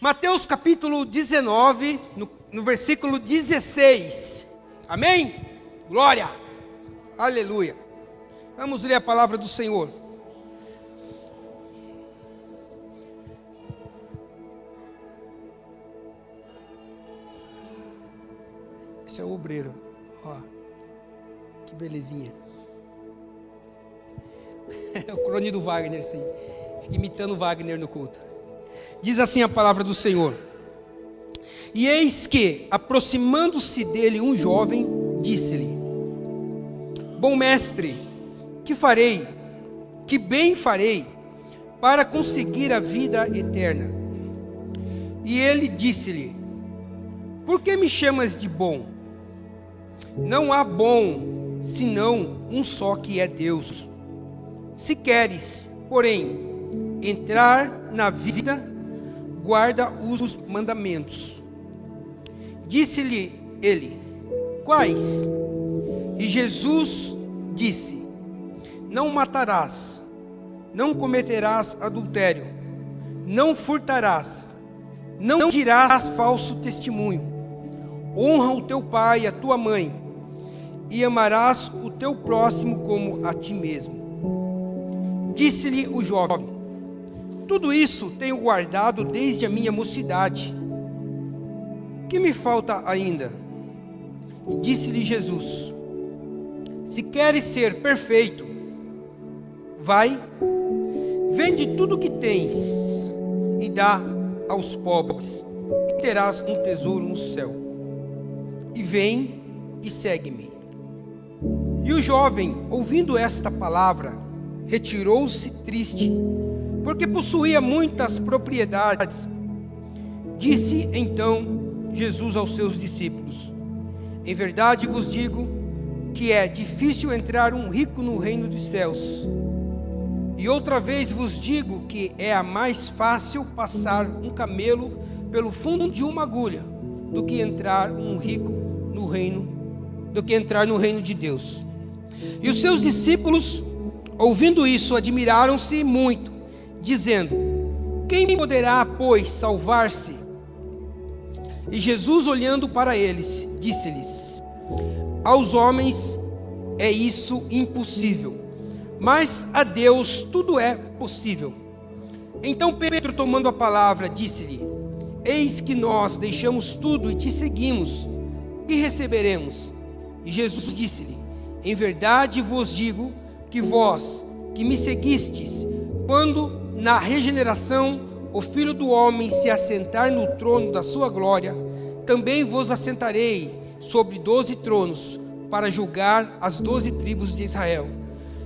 Mateus capítulo 19, no versículo 16. Amém? Glória! Aleluia! Vamos ler a palavra do Senhor. Esse é o obreiro. Ó, que belezinha. É o crone do Wagner, isso aí. Fica imitando o Wagner no culto. Diz assim a palavra do Senhor: E eis que, aproximando-se dele um jovem, disse-lhe: Bom mestre, que farei, que bem farei, para conseguir a vida eterna? E ele disse-lhe: Por que me chamas de bom? Não há bom, senão um só, que é Deus. Se queres, porém, entrar na vida, guarda os mandamentos. Disse-lhe ele: Quais? E Jesus disse: Não matarás, não cometerás adultério, não furtarás, não dirás falso testemunho, honra o teu pai e a tua mãe, e amarás o teu próximo como a ti mesmo. Disse-lhe o jovem: Tudo isso tenho guardado desde a minha mocidade. Que me falta ainda? E disse-lhe Jesus: Se queres ser perfeito, vai, vende tudo o que tens e dá aos pobres, e terás um tesouro no céu. E vem e segue-me. E o jovem, ouvindo esta palavra, retirou-se triste, porque possuía muitas propriedades. Disse então Jesus aos seus discípulos: Em verdade vos digo que é difícil entrar um rico no reino dos céus. E outra vez vos digo que é mais fácil passar um camelo pelo fundo de uma agulha do que entrar um rico no reino, de Deus. E os seus discípulos, ouvindo isso, admiraram-se muito, dizendo: Quem poderá, pois, salvar-se? E Jesus, olhando para eles, disse-lhes: Aos homens é isso impossível, mas a Deus tudo é possível. Então Pedro, tomando a palavra, disse-lhe: Eis que nós deixamos tudo e te seguimos, que receberemos? E Jesus disse-lhe: Em verdade vos digo que vós, que me seguistes, quando na regeneração o Filho do Homem se assentar no trono da sua glória, também vos assentarei sobre 12 tronos, para julgar as 12 tribos de Israel.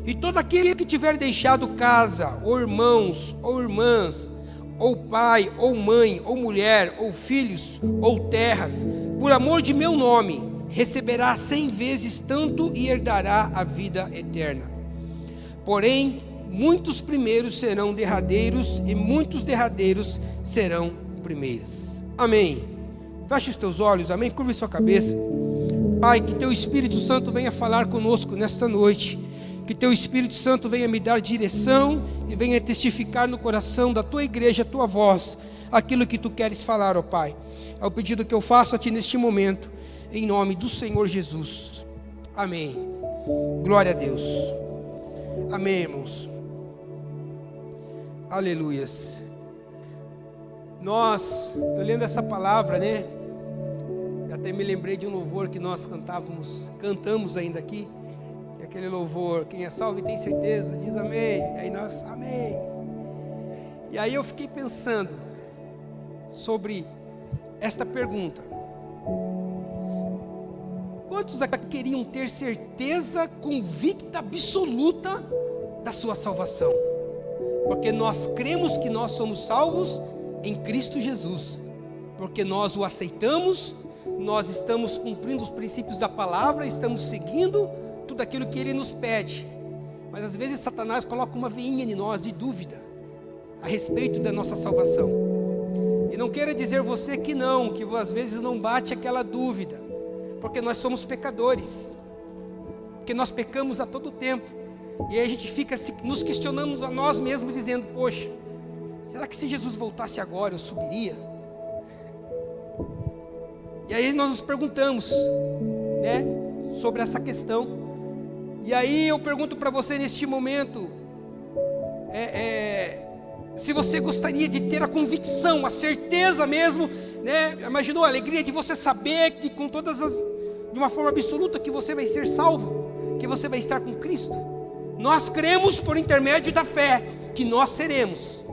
E todo aquele que tiver deixado casa, ou irmãos, ou irmãs, ou pai, ou mãe, ou mulher, ou filhos, ou terras, por amor de meu nome, receberá 100 vezes tanto e herdará a vida eterna. Porém, muitos primeiros serão derradeiros, e muitos derradeiros serão primeiros. Amém. Feche os teus olhos, amém? Curve sua cabeça. Pai, que teu Espírito Santo venha falar conosco nesta noite. Que teu Espírito Santo venha me dar direção e venha testificar no coração da tua igreja, a tua voz, aquilo que tu queres falar, ó Pai. É o pedido que eu faço a ti neste momento, em nome do Senhor Jesus. Amém. Glória a Deus. Amém, irmãos. Aleluias. Eu lendo essa palavra, né? Até me lembrei de um louvor que nós cantamos ainda aqui. Aquele louvor: quem é salvo e tem certeza, diz amém. E aí nós, amém. E aí eu fiquei pensando sobre esta pergunta: quantos aqui queriam ter certeza convicta, absoluta da sua salvação? Porque nós cremos que nós somos salvos em Cristo Jesus, porque nós o aceitamos, nós estamos cumprindo os princípios da palavra, estamos seguindo tudo aquilo que Ele nos pede. Mas às vezes Satanás coloca uma veinha em nós de dúvida a respeito da nossa salvação. E não quero dizer você que não, que às vezes não bate aquela dúvida, porque nós somos pecadores, porque nós pecamos a todo tempo. E aí a gente fica nos questionando a nós mesmos, dizendo: poxa, será que se Jesus voltasse agora eu subiria? E aí nós nos perguntamos, né, sobre essa questão. E aí eu pergunto para você neste momento, se você gostaria de ter a convicção, a certeza mesmo, né? Imaginou a alegria de você saber que de uma forma absoluta que você vai ser salvo, que você vai estar com Cristo. Nós cremos por intermédio da fé que nós seremos,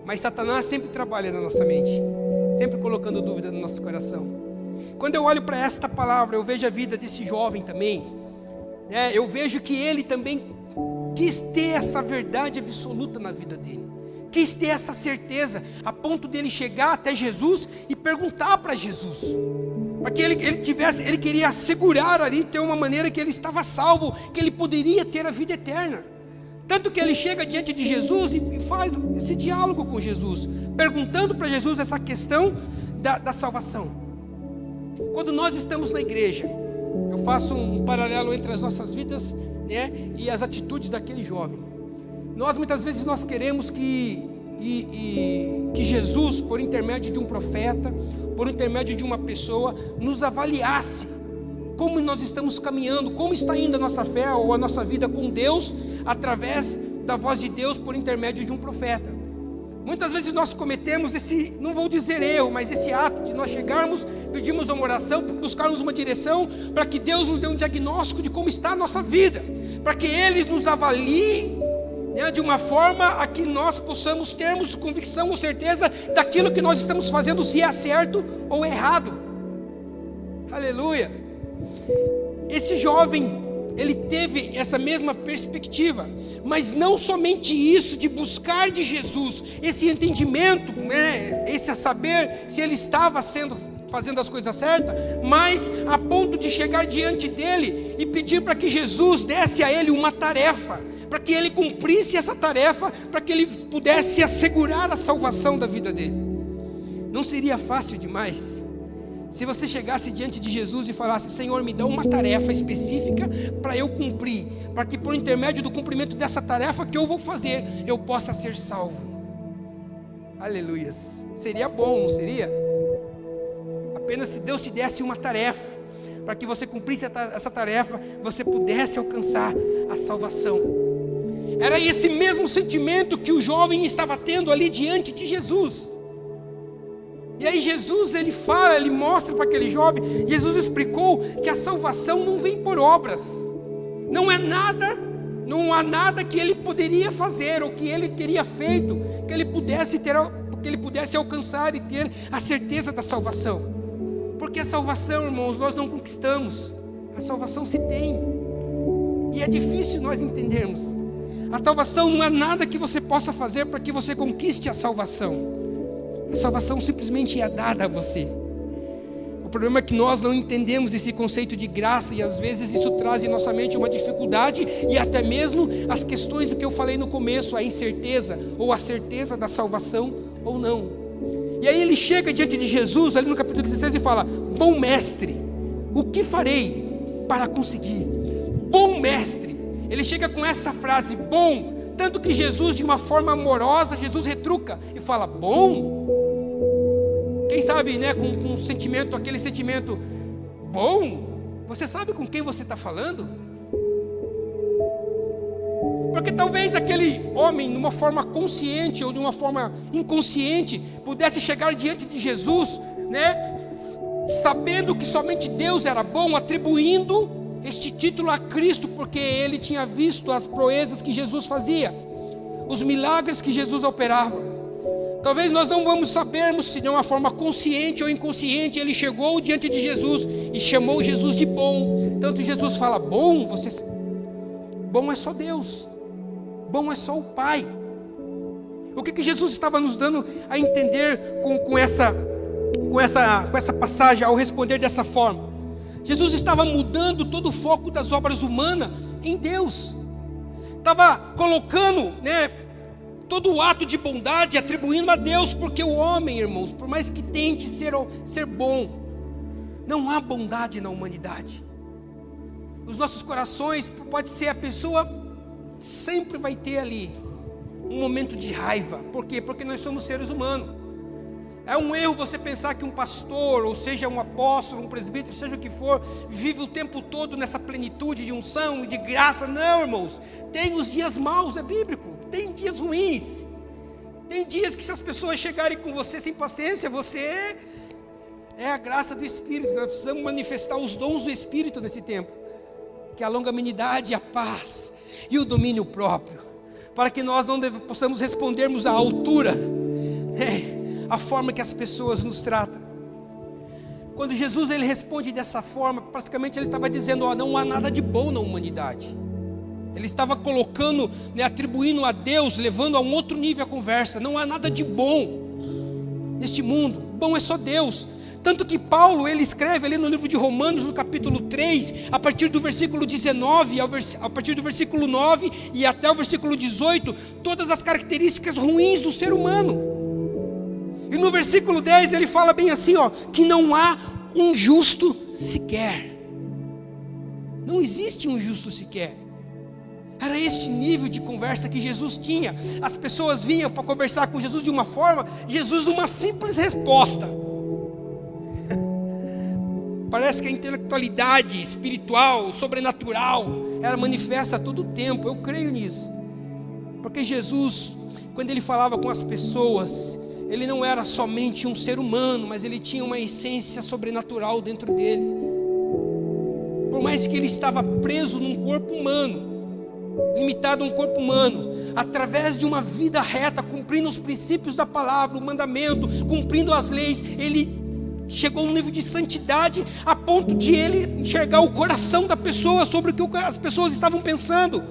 mas Satanás sempre trabalha na nossa mente, sempre colocando dúvida no nosso coração. Quando eu olho para esta palavra, eu vejo a vida desse jovem também, né? Eu vejo que ele também quis ter essa verdade absoluta na vida dele, quis ter essa certeza, a ponto dele chegar até Jesus e perguntar para Jesus, para que ele queria assegurar ali, ter uma maneira que ele estava salvo, que ele poderia ter a vida eterna. Tanto que ele chega diante de Jesus e faz esse diálogo com Jesus, perguntando para Jesus essa questão da salvação. Quando nós estamos na igreja, eu faço um paralelo entre as nossas vidas, né, e as atitudes daquele jovem. Muitas vezes nós queremos que Jesus, por intermédio de um profeta, por intermédio de uma pessoa, nos avaliasse como nós estamos caminhando, como está indo a nossa fé ou a nossa vida com Deus, através da voz de Deus, por intermédio de um profeta. Muitas vezes nós cometemos esse, não vou dizer erro, mas esse ato de nós chegarmos, pedirmos uma oração, buscarmos uma direção, para que Deus nos dê um diagnóstico de como está a nossa vida, para que Ele nos avalie, né, de uma forma a que nós possamos termos convicção ou certeza daquilo que nós estamos fazendo, se é certo ou errado. Aleluia. Esse jovem, ele teve essa mesma perspectiva, mas não somente isso, de buscar de Jesus, esse entendimento, né, esse a saber se ele estava fazendo as coisas certas, mas a ponto de chegar diante dele e pedir para que Jesus desse a ele uma tarefa, para que ele cumprisse essa tarefa, para que ele pudesse assegurar a salvação da vida dele. Não seria fácil demais se você chegasse diante de Jesus e falasse: Senhor, me dá uma tarefa específica para eu cumprir, para que por intermédio do cumprimento dessa tarefa que eu vou fazer, eu possa ser salvo. Aleluias. Seria bom, não seria? Apenas se Deus te desse uma tarefa, para que você cumprisse essa tarefa, você pudesse alcançar a salvação. Era esse mesmo sentimento que o jovem estava tendo ali diante de Jesus. E aí Jesus, ele mostra para aquele jovem, Jesus explicou que a salvação não vem por obras, não há nada que ele poderia fazer, ou que ele teria feito, que ele pudesse alcançar e ter a certeza da salvação. Porque a salvação, irmãos, nós não conquistamos, a salvação se tem, e é difícil nós entendermos. A salvação não é nada que você possa fazer para que você conquiste a salvação. A salvação simplesmente é dada a você. O problema é que nós não entendemos esse conceito de graça, e às vezes isso traz em nossa mente uma dificuldade, e até mesmo as questões do que eu falei no começo, a incerteza, ou a certeza da salvação ou não. E aí ele chega diante de Jesus, ali no capítulo 16, e fala: bom mestre, o que farei para conseguir? Bom mestre. Ele chega com essa frase, bom, tanto que Jesus, de uma forma amorosa, Jesus retruca e fala: bom? Quem sabe, né, com um sentimento, aquele sentimento bom, você sabe com quem você está falando? Porque talvez aquele homem, de uma forma consciente ou de uma forma inconsciente, pudesse chegar diante de Jesus, né, sabendo que somente Deus era bom, atribuindo este título a Cristo, porque ele tinha visto as proezas que Jesus fazia, os milagres que Jesus operava. Talvez nós não vamos sabermos se de uma forma consciente ou inconsciente ele chegou diante de Jesus e chamou Jesus de bom. Tanto Jesus fala: bom, bom é só Deus, bom é só o Pai. O que Jesus estava nos dando a entender com essa passagem ao responder dessa forma? Jesus estava mudando todo o foco das obras humanas em Deus, estava colocando, né, todo o ato de bondade atribuindo a Deus, porque o homem, irmãos, por mais que tente ser bom, não há bondade na humanidade. Os nossos corações, pode ser, a pessoa sempre vai ter ali um momento de raiva. Por quê? Porque nós somos seres humanos. É um erro você pensar que um pastor, ou seja, um apóstolo, um presbítero, seja o que for, vive o tempo todo nessa plenitude de unção e de graça. Não, irmãos. Tem os dias maus, é bíblico. Tem dias ruins. Tem dias que se as pessoas chegarem com você sem paciência, você é a graça do Espírito. Nós precisamos manifestar os dons do Espírito nesse tempo. Que é a longanimidade, a paz e o domínio próprio. Para que nós não possamos respondermos à altura. A forma que as pessoas nos tratam. Quando Jesus ele responde dessa forma, praticamente ele estava dizendo, não há nada de bom na humanidade. Ele estava colocando, atribuindo a Deus, levando a um outro nível a conversa. Não há nada de bom neste mundo. Bom é só Deus. Tanto que Paulo, ele escreve ali no livro de Romanos, no capítulo 3, a partir do versículo 19, a partir do versículo 9 e até o versículo 18, todas as características ruins do ser humano. E no versículo 10 ele fala bem assim, que não há um justo sequer. Não existe um justo sequer. Era este nível de conversa que Jesus tinha. As pessoas vinham para conversar com Jesus de uma forma, Jesus uma simples resposta. Parece que a intelectualidade espiritual, sobrenatural, era manifesta a todo tempo. Eu creio nisso. Porque Jesus, quando ele falava com as pessoas, ele não era somente um ser humano, mas ele tinha uma essência sobrenatural dentro dele. Por mais que ele estava preso num corpo humano, limitado a um corpo humano, através de uma vida reta, cumprindo os princípios da palavra, o mandamento, cumprindo as leis, ele chegou a um nível de santidade, a ponto de ele enxergar o coração da pessoa, sobre o que as pessoas estavam pensando,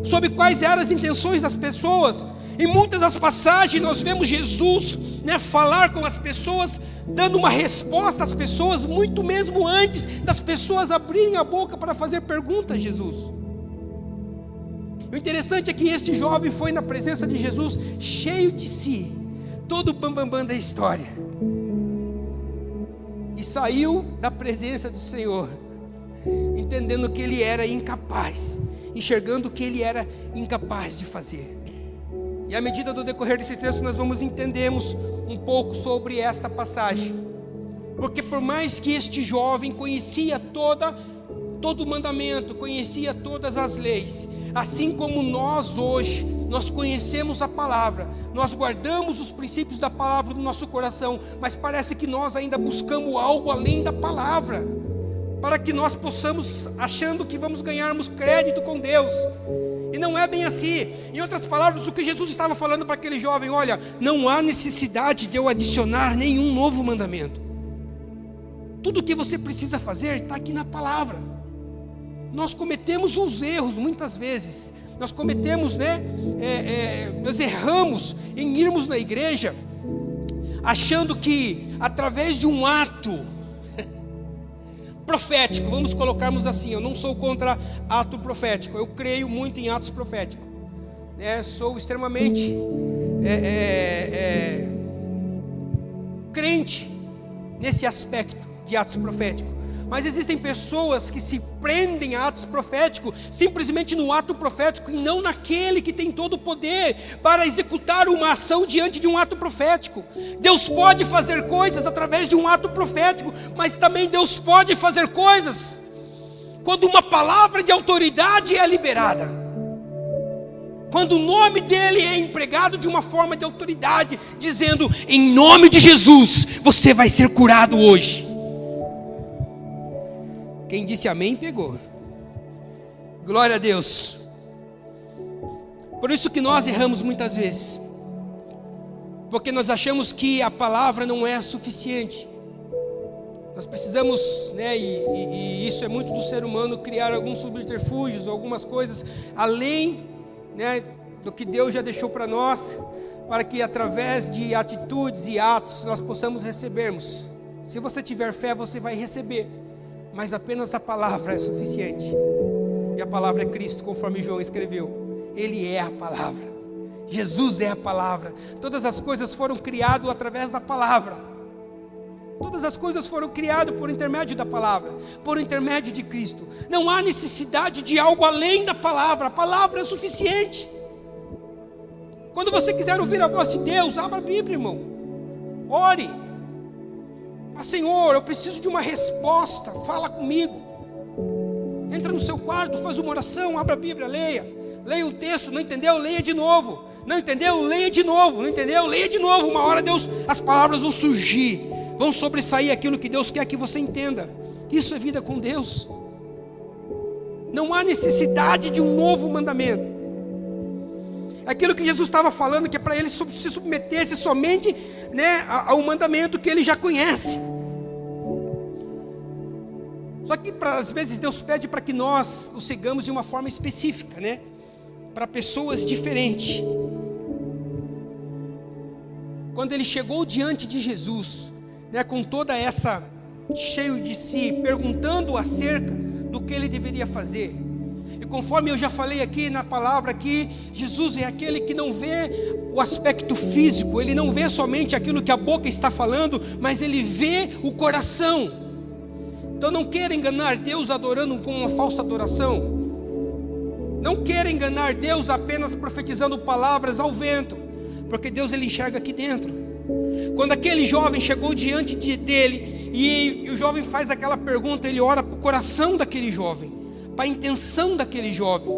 sobre quais eram as intenções das pessoas. Em muitas das passagens nós vemos Jesus falar com as pessoas, dando uma resposta às pessoas, muito mesmo antes das pessoas abrirem a boca para fazer perguntas a Jesus. O interessante é que este jovem foi na presença de Jesus, cheio de si, todo o bambambam da história, e saiu da presença do Senhor, entendendo que ele era incapaz, enxergando que ele era incapaz de fazer. E à medida do decorrer desse texto nós vamos entendermos um pouco sobre esta passagem. Porque por mais que este jovem conhecia todo o mandamento, conhecia todas as leis, assim como nós hoje, nós conhecemos a palavra, nós guardamos os princípios da palavra no nosso coração, mas parece que nós ainda buscamos algo além da palavra, para que nós possamos, achando que vamos ganharmos crédito com Deus. E não é bem assim. Em outras palavras, o que Jesus estava falando para aquele jovem, olha, não há necessidade de eu adicionar nenhum novo mandamento. Tudo o que você precisa fazer está aqui na palavra. Nós cometemos os erros muitas vezes. Nós cometemos, nós erramos em irmos na igreja, achando que através de um ato profético, vamos colocarmos assim, eu não sou contra ato profético, eu creio muito em atos proféticos, sou extremamente crente nesse aspecto de atos proféticos, mas existem pessoas que se prendem a atos proféticos, simplesmente no ato profético e não naquele que tem todo o poder para executar uma ação diante de um ato profético. Deus pode fazer coisas através de um ato profético, mas também Deus pode fazer coisas quando uma palavra de autoridade é liberada, quando o nome dele é empregado de uma forma de autoridade, dizendo, em nome de Jesus, você vai ser curado hoje. Quem disse amém, pegou. Glória a Deus. Por isso que nós erramos muitas vezes. Porque nós achamos que a palavra não é suficiente. Nós precisamos, e isso é muito do ser humano, criar alguns subterfúgios, algumas coisas, além do que Deus já deixou para nós, para que através de atitudes e atos nós possamos recebermos. Se você tiver fé, você vai receber. Mas apenas a palavra é suficiente. E a palavra é Cristo, conforme João escreveu. Ele é a palavra. Jesus é a palavra. Todas as coisas foram criadas através da palavra. Todas as coisas foram criadas por intermédio da palavra, por intermédio de Cristo. Não há necessidade de algo além da palavra. A palavra é suficiente. Quando você quiser ouvir a voz de Deus, abra a Bíblia, irmão. Ore. Mas, Senhor, eu preciso de uma resposta. Fala comigo. Entra no seu quarto, faz uma oração, abra a Bíblia, leia. Leia um texto, não entendeu? Leia de novo. Não entendeu? Leia de novo. Não entendeu? Leia de novo. Uma hora as palavras vão surgir. Vão sobressair aquilo que Deus quer que você entenda. Isso é vida com Deus. Não há necessidade de um novo mandamento. Aquilo que Jesus estava falando, que é para ele se submeter-se somente, né, ao mandamento que ele já conhece. Só que às vezes Deus pede para que nós o sigamos de uma forma específica, né? Para pessoas diferentes. Quando ele chegou diante de Jesus, né, com toda essa, cheio de si, perguntando acerca do que ele deveria fazer. E conforme eu já falei aqui na palavra aqui, Jesus é aquele que não vê o aspecto físico, ele não vê somente aquilo que a boca está falando, mas ele vê o coração. Então não queira enganar Deus adorando com uma falsa adoração. Não queira enganar Deus apenas profetizando palavras ao vento, porque Deus ele enxerga aqui dentro. Quando aquele jovem chegou diante dele e o jovem faz aquela pergunta, ele ora para o coração daquele jovem, para a intenção daquele jovem,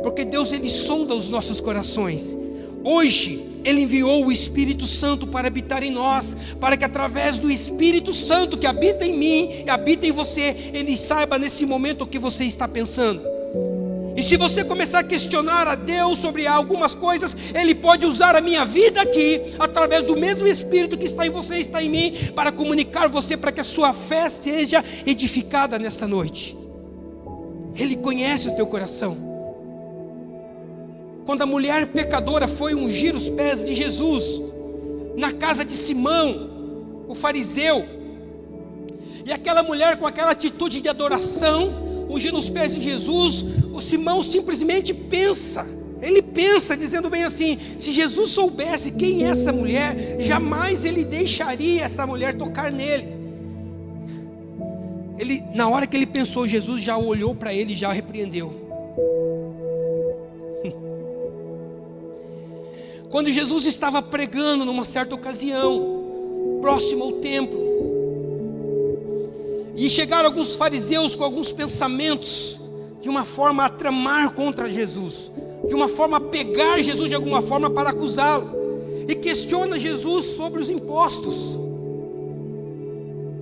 porque Deus ele sonda os nossos corações. Hoje Ele enviou o Espírito Santo para habitar em nós, para que através do Espírito Santo que habita em mim e habita em você, Ele saiba nesse momento o que você está pensando. E se você começar a questionar a Deus sobre algumas coisas, Ele pode usar a minha vida aqui, através do mesmo Espírito que está em você e está em mim, para comunicar você, para que a sua fé seja edificada nesta noite. Ele conhece o teu coração. Quando a mulher pecadora foi ungir os pés de Jesus, na casa de Simão, o fariseu, e aquela mulher com aquela atitude de adoração, ungindo os pés de Jesus, o Simão simplesmente pensa, ele pensa dizendo bem assim, se Jesus soubesse quem é essa mulher, jamais ele deixaria essa mulher tocar nele. Na hora que ele pensou, Jesus já olhou para ele e já repreendeu. Quando Jesus estava pregando numa certa ocasião, próximo ao templo, e chegaram alguns fariseus com alguns pensamentos, de uma forma a tramar contra Jesus, de uma forma a pegar Jesus de alguma forma para acusá-lo, e questiona Jesus sobre os impostos.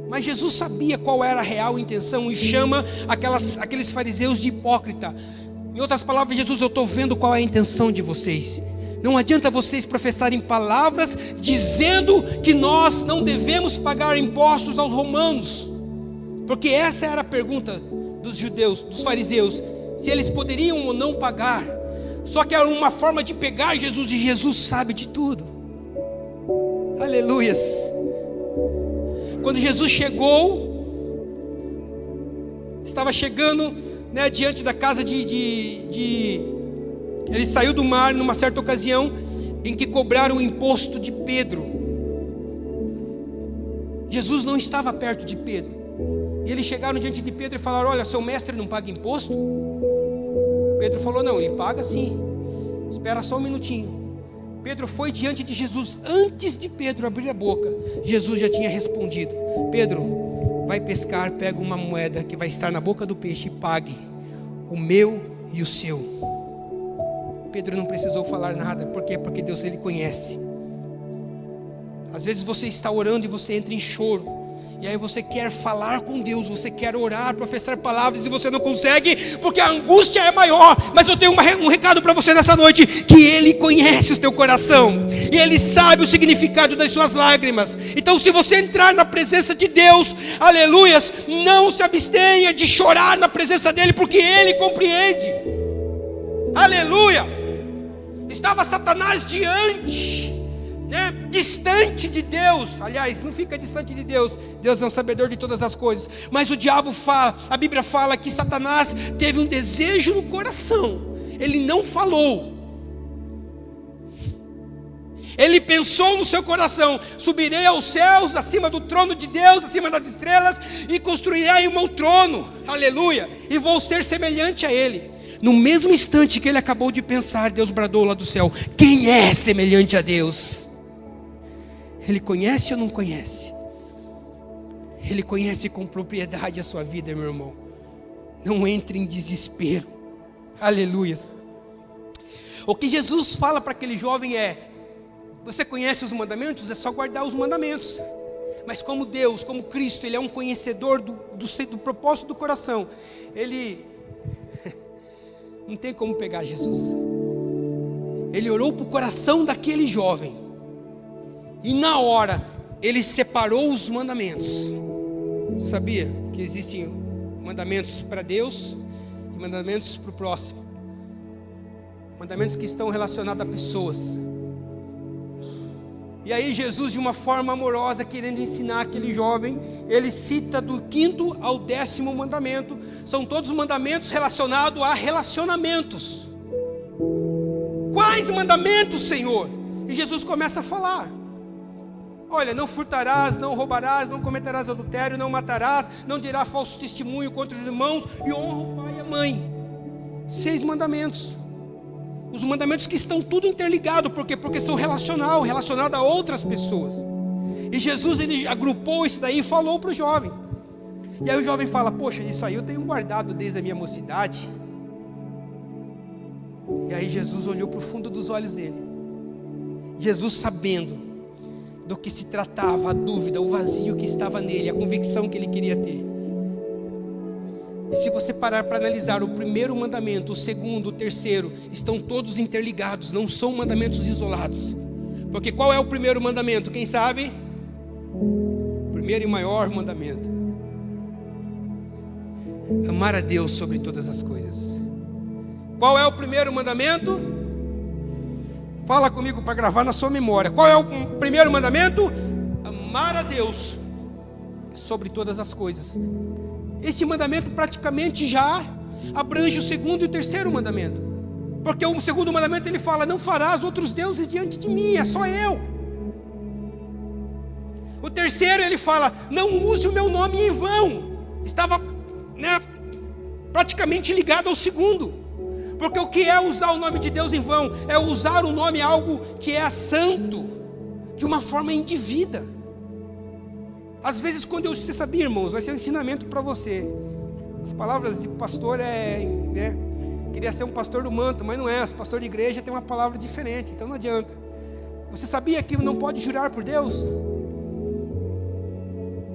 Mas Jesus sabia qual era a real intenção e chama aqueles fariseus de hipócrita. Em outras palavras, Jesus, eu estou vendo qual é a intenção de vocês. Não adianta vocês professarem palavras dizendo que nós não devemos pagar impostos aos romanos, porque essa era a pergunta dos judeus, dos fariseus, se eles poderiam ou não pagar. Só que era uma forma de pegar Jesus, e Jesus sabe de tudo. Aleluias. Quando Jesus chegou, estava chegando, né, diante da casa ele saiu do mar numa certa ocasião em que cobraram o imposto de Pedro. Jesus não estava perto de Pedro. E eles chegaram diante de Pedro e falaram: olha, seu mestre não paga imposto? Pedro falou: não, ele paga sim. Espera só um minutinho. Pedro foi diante de Jesus. Antes de Pedro abrir a boca, Jesus já tinha respondido: Pedro, vai pescar, pega uma moeda que vai estar na boca do peixe e pague o meu e o seu. Pedro não precisou falar nada. Por quê? Porque Deus ele conhece. Às vezes você está orando e você entra em choro, e aí você quer falar com Deus, você quer orar, professar palavras, e você não consegue, porque a angústia é maior. Mas eu tenho um recado para você nessa noite, que Ele conhece o teu coração, e Ele sabe o significado das suas lágrimas. Então se você entrar na presença de Deus, aleluias, não se abstenha de chorar na presença dEle, porque Ele compreende. Aleluia. Estava Satanás diante, né, distante de Deus. Aliás, não fica distante de Deus. Deus é um sabedor de todas as coisas. Mas o diabo fala, a Bíblia fala que Satanás teve um desejo no coração. Ele não falou. Ele pensou no seu coração: subirei aos céus, acima do trono de Deus, acima das estrelas, e construirei o meu trono. Aleluia. E vou ser semelhante a Ele. No mesmo instante que ele acabou de pensar, Deus bradou lá do céu: quem é semelhante a Deus? Ele conhece ou não conhece? Ele conhece com propriedade a sua vida, meu irmão. Não entre em desespero. Aleluias. O que Jesus fala para aquele jovem é: você conhece os mandamentos? É só guardar os mandamentos. Mas como Deus, como Cristo, Ele é um conhecedor do propósito do coração. Ele não tem como pegar Jesus. Ele orou para o coração daquele jovem. E na hora, Ele separou os mandamentos. Você sabia que existem mandamentos para Deus e mandamentos para o próximo? Mandamentos que estão relacionados a pessoas. E aí Jesus, de uma forma amorosa, querendo ensinar aquele jovem, ele cita do 5º ao 10º mandamento. São todos mandamentos relacionados a relacionamentos. Quais mandamentos, Senhor? E Jesus começa a falar. Olha, não furtarás, não roubarás, não cometerás adultério, não matarás, não dirás falso testemunho contra os irmãos e honra o pai e a mãe. 6 mandamentos. Os mandamentos que estão tudo interligados. Por quê? Porque são relacionados a outras pessoas. E Jesus, ele agrupou isso daí e falou para o jovem. E aí o jovem fala: poxa, isso aí eu tenho guardado desde a minha mocidade. E aí Jesus olhou para o fundo dos olhos dele. Jesus, sabendo do que se tratava, a dúvida, o vazio que estava nele, a convicção que ele queria ter. E se você parar para analisar o 1º mandamento, o 2º, o 3º, estão todos interligados, não são mandamentos isolados. Porque qual é o 1º mandamento? Quem sabe? O primeiro e maior mandamento: amar a Deus sobre todas as coisas. Qual é o 1º mandamento? Fala comigo para gravar na sua memória. Qual é o 1º mandamento? Amar a Deus sobre todas as coisas. Este mandamento praticamente já abrange o 2º e o 3º mandamento. Porque o 2º mandamento ele fala: não farás outros deuses diante de mim, é só eu. O 3º ele fala: não use o meu nome em vão. Estava praticamente ligado ao 2º. Porque o que é usar o nome de Deus em vão? É usar o nome algo que é santo, de uma forma indevida. Às vezes, quando você sabia, irmãos, vai ser um ensinamento para você. As palavras de pastor queria ser um pastor do manto, mas não é. Os pastor de igreja tem uma palavra diferente, então não adianta. Você sabia que não pode jurar por Deus?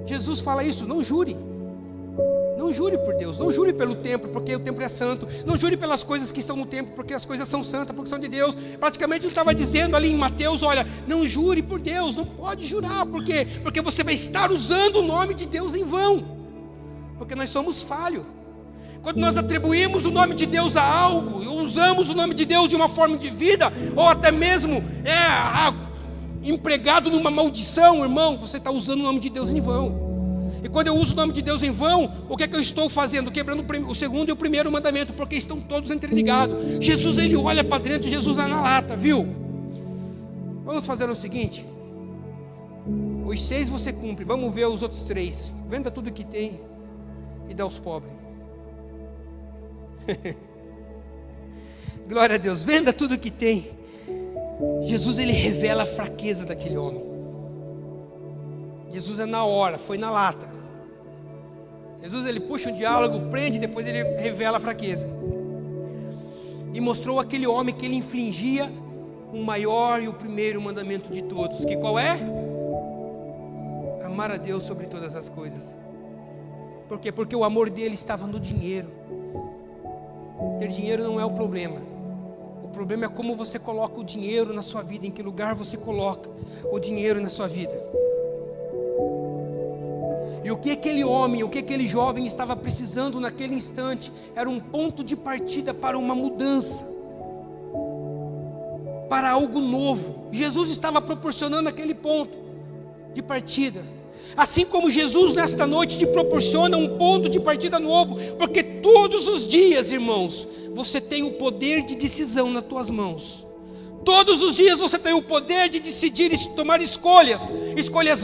Jesus fala isso: não jure. Não jure por Deus, não jure pelo templo, porque o templo é santo. Não jure pelas coisas que estão no templo, porque as coisas são santas, porque são de Deus. Praticamente ele estava dizendo ali em Mateus: olha, não jure por Deus, não pode jurar. Por quê? Porque você vai estar usando o nome de Deus em vão. Porque nós somos falhos. Quando nós atribuímos o nome de Deus a algo, usamos o nome de Deus de uma forma de vida, ou até mesmo empregado numa maldição, irmão, você está usando o nome de Deus em vão. E quando eu uso o nome de Deus em vão, o que é que eu estou fazendo? Quebrando o 2º e o 1º mandamento, porque estão todos interligados. Jesus, ele olha para dentro, Jesus é na lata, viu? Vamos fazer o seguinte: os 6 você cumpre, vamos ver os outros 3. Venda tudo que tem e dá aos pobres. Glória a Deus, venda tudo que tem. Jesus, ele revela a fraqueza daquele homem. Jesus é na hora, foi na lata. Jesus, ele puxa o diálogo, prende, depois ele revela a fraqueza. E mostrou aquele homem que ele infligia o maior e o 1º mandamento de todos. Que qual é? Amar a Deus sobre todas as coisas. Por quê? Porque o amor dele estava no dinheiro. Ter dinheiro não é o problema. O problema é como você coloca o dinheiro na sua vida, em que lugar você coloca o dinheiro na sua vida. E o que aquele homem, o que aquele jovem estava precisando naquele instante, era um ponto de partida para uma mudança, para algo novo. Jesus estava proporcionando aquele ponto de partida. Assim como Jesus nesta noite te proporciona um ponto de partida novo, porque todos os dias, irmãos, você tem o poder de decisão nas tuas mãos. Todos os dias você tem o poder de decidir e tomar escolhas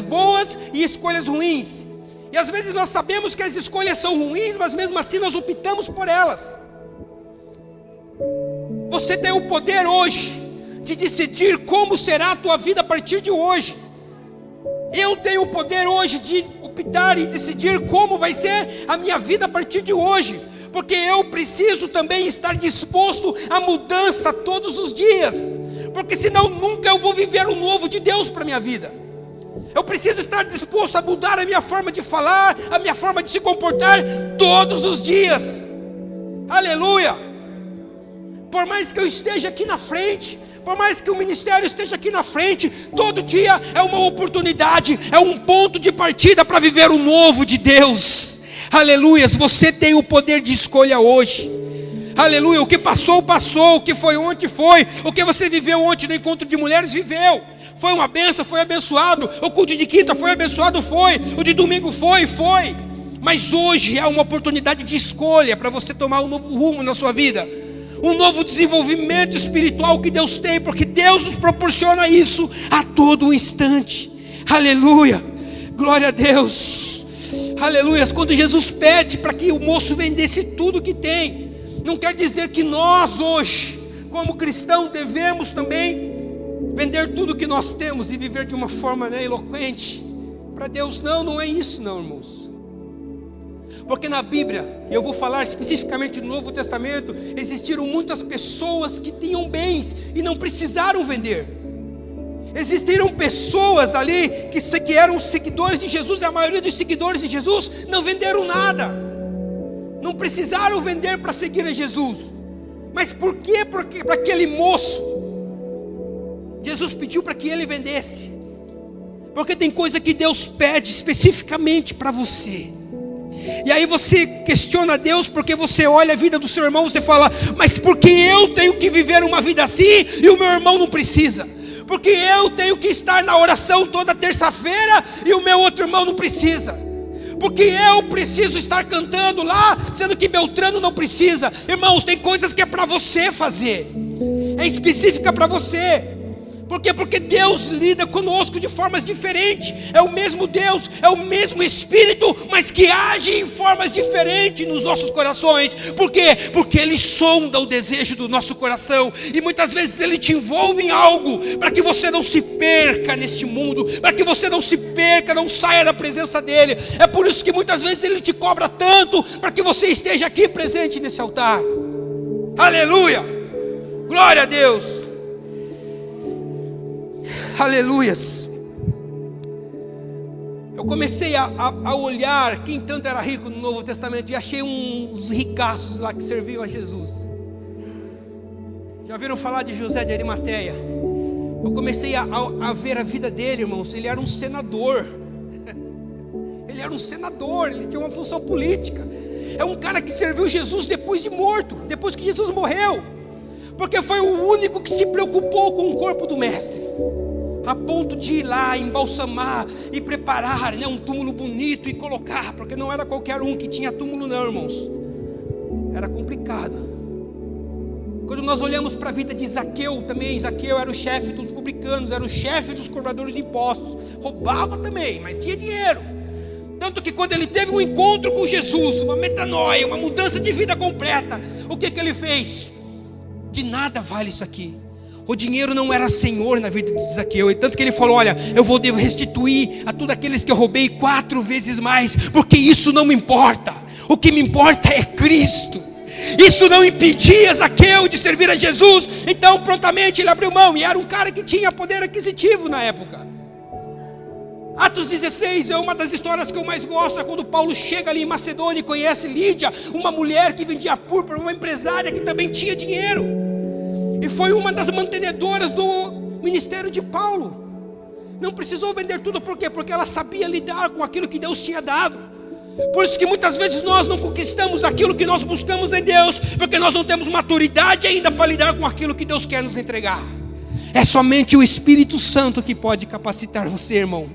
boas e escolhas ruins. E às vezes nós sabemos que as escolhas são ruins, mas mesmo assim nós optamos por elas. Você tem o poder hoje de decidir como será a tua vida a partir de hoje. Eu tenho o poder hoje de optar e decidir como vai ser a minha vida a partir de hoje, porque eu preciso também estar disposto à mudança todos os dias, porque senão nunca eu vou viver o novo de Deus para a minha vida. Eu preciso estar disposto a mudar a minha forma de falar, a minha forma de se comportar todos os dias. Aleluia! Por mais que eu esteja aqui na frente, por mais que o ministério esteja aqui na frente, todo dia é uma oportunidade, é um ponto de partida para viver o novo de Deus. Aleluia! Você tem o poder de escolha hoje. Aleluia! O que passou, passou. O que foi ontem, foi. O que você viveu ontem no encontro de mulheres, viveu. Foi uma bênção, foi abençoado. O culto de quinta foi abençoado, foi. O de domingo foi. Mas hoje é uma oportunidade de escolha para você tomar um novo rumo na sua vida. Um novo desenvolvimento espiritual que Deus tem, porque Deus nos proporciona isso a todo instante. Aleluia! Glória a Deus! Aleluia! Quando Jesus pede para que o moço vendesse tudo que tem, não quer dizer que nós hoje, como cristãos, devemos também vender tudo que nós temos e viver de uma forma eloquente. Para Deus não é isso não, irmãos. Porque na Bíblia, eu vou falar especificamente no Novo Testamento, existiram muitas pessoas que tinham bens e não precisaram vender. Existiram pessoas ali que eram seguidores de Jesus, e a maioria dos seguidores de Jesus não venderam nada. Não precisaram vender para seguir a Jesus. Mas por quê? Porque para aquele moço, Jesus pediu para que ele vendesse. Porque tem coisa que Deus pede especificamente para você. E aí você questiona Deus, porque você olha a vida do seu irmão, você fala: mas por que eu tenho que viver uma vida assim e o meu irmão não precisa? Porque eu tenho que estar na oração toda terça-feira e o meu outro irmão não precisa? Porque eu preciso estar cantando lá, sendo que Beltrano não precisa? Irmãos, tem coisas que é para você fazer, é específica para você. Por quê? Porque Deus lida conosco de formas diferentes. É o mesmo Deus, é o mesmo Espírito, mas que age em formas diferentes nos nossos corações. Por quê? Porque Ele sonda o desejo do nosso coração. E muitas vezes Ele te envolve em algo para que você não se perca neste mundo, para que você não se perca, não saia da presença dEle. É por isso que muitas vezes Ele te cobra tanto, para que você esteja aqui presente nesse altar. Aleluia! Glória a Deus! Aleluias. Eu comecei a olhar quem tanto era rico no Novo Testamento, e achei uns ricaços lá que serviam a Jesus. Já ouviram falar de José de Arimateia? Eu comecei a ver a vida dele, irmãos. Ele era um senador. Ele era um senador, ele tinha uma função política. É um cara que serviu Jesus depois de morto, depois que Jesus morreu, porque foi o único que se preocupou com o corpo do mestre, a ponto de ir lá, embalsamar e preparar um túmulo bonito e colocar, porque não era qualquer um que tinha túmulo não, irmãos. Era complicado. Quando nós olhamos para a vida de Zaqueu também, Zaqueu era o chefe dos publicanos, era o chefe dos cobradores de impostos, roubava também, mas tinha dinheiro. Tanto que quando ele teve um encontro com Jesus, uma metanoia, uma mudança de vida completa, o que ele fez? De nada vale isso aqui. O dinheiro não era senhor na vida de Zaqueu, e tanto que ele falou: olha, eu vou restituir a todos aqueles que eu roubei 4 vezes mais, porque isso não me importa. O que me importa é Cristo. Isso não impedia Zaqueu de servir a Jesus. Então prontamente ele abriu mão, e era um cara que tinha poder aquisitivo na época. Atos 16 é uma das histórias que eu mais gosto. É quando Paulo chega ali em Macedônia e conhece Lídia, uma mulher que vendia púrpura, uma empresária que também tinha dinheiro, e foi uma das mantenedoras do ministério de Paulo. Não precisou vender tudo, por quê? Porque ela sabia lidar com aquilo que Deus tinha dado. Por isso que muitas vezes nós não conquistamos aquilo que nós buscamos em Deus, porque nós não temos maturidade ainda para lidar com aquilo que Deus quer nos entregar. É somente o Espírito Santo que pode capacitar você, irmão,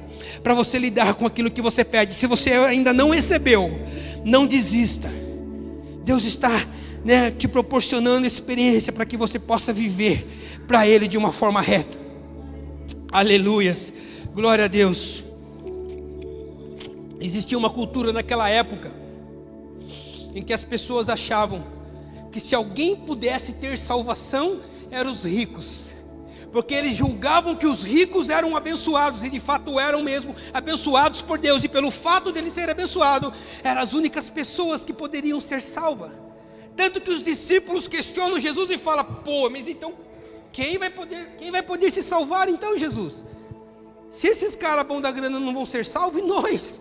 para você lidar com aquilo que você pede. Se você ainda não recebeu, não desista. Deus está te proporcionando experiência para que você possa viver para Ele de uma forma reta. Aleluias, glória a Deus. Existia uma cultura naquela época em que as pessoas achavam que se alguém pudesse ter salvação, eram os ricos, porque eles julgavam que os ricos eram abençoados, e de fato eram mesmo abençoados por Deus, e pelo fato de eles serem abençoados, eram as únicas pessoas que poderiam ser salvas. Tanto que os discípulos questionam Jesus e falam: pô, mas então quem vai poder se salvar então, Jesus? Se esses caras bons da grana não vão ser salvos, e nós,